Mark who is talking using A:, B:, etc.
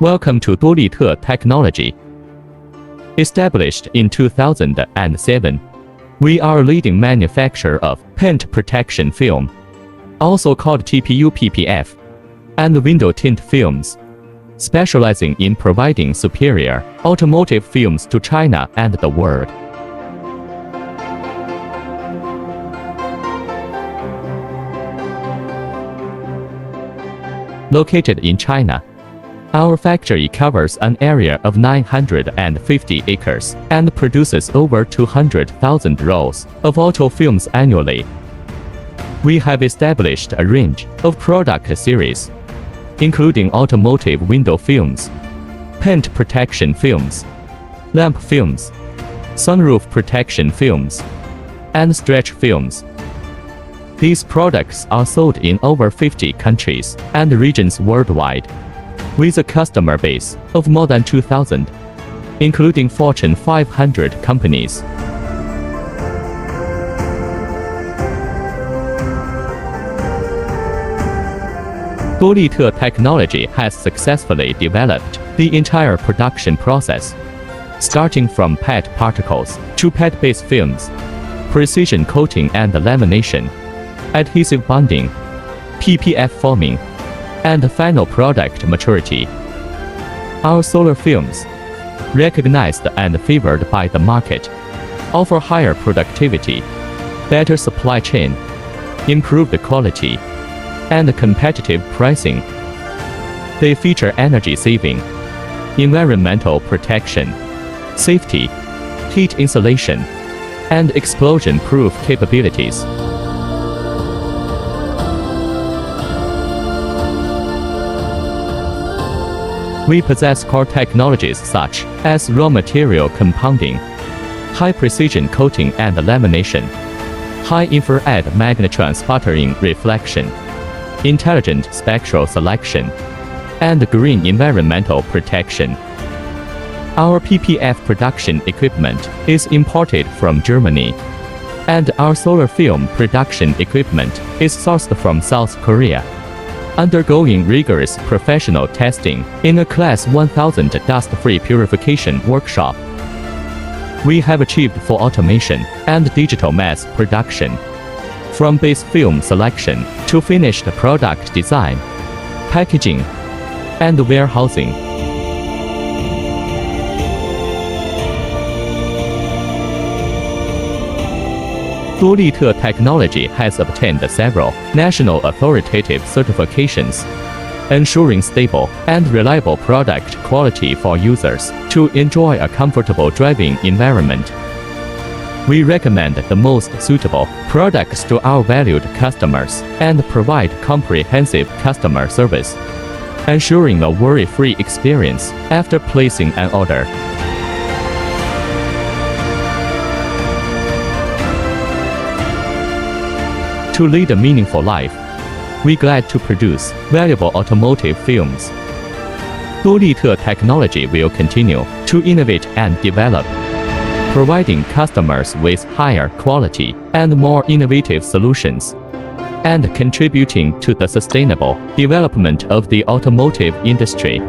A: Welcome to Duolite Technology. Established in 2007, we are a leading manufacturer of paint protection film, also called TPU PPF, and window tint films, specializing in providing superior automotive films to China and the world. Located in China, our factory covers an area of 950 acres and produces over 200,000 rolls of auto films annually. We have established a range of product series, including automotive window films, paint protection films, lamp films, sunroof protection films, and stretch films. These products are sold in over 50 countries and regions worldwide, with a customer base of more than 2,000, including Fortune 500 companies. Duolite Technology has successfully developed the entire production process, starting from PET particles to PET-based films, precision coating and lamination, adhesive bonding, PPF forming, and final product maturity. Our solar films, recognized and favored by the market, offer higher productivity, better supply chain, improved quality, and competitive pricing. They feature energy saving, environmental protection, safety, heat insulation, and explosion-proof capabilities. We possess core technologies such as raw material compounding, high-precision coating and lamination, high-infrared magnetron sputtering reflection, intelligent spectral selection, and green environmental protection. Our PPF production equipment is imported from Germany, and our solar film production equipment is sourced from South Korea, undergoing rigorous professional testing in a Class 1000 dust-free purification workshop. We have achieved full automation and digital mass production, from base film selection to finished product design, packaging, and warehousing. Duolite Technology has obtained several national authoritative certifications, ensuring stable and reliable product quality for users to enjoy a comfortable driving environment. We recommend the most suitable products to our valued customers and provide comprehensive customer service, ensuring a worry-free experience after placing an order. To lead a meaningful life, we're glad to produce valuable automotive films. Duolite Technology will continue to innovate and develop, providing customers with higher quality and more innovative solutions, and contributing to the sustainable development of the automotive industry.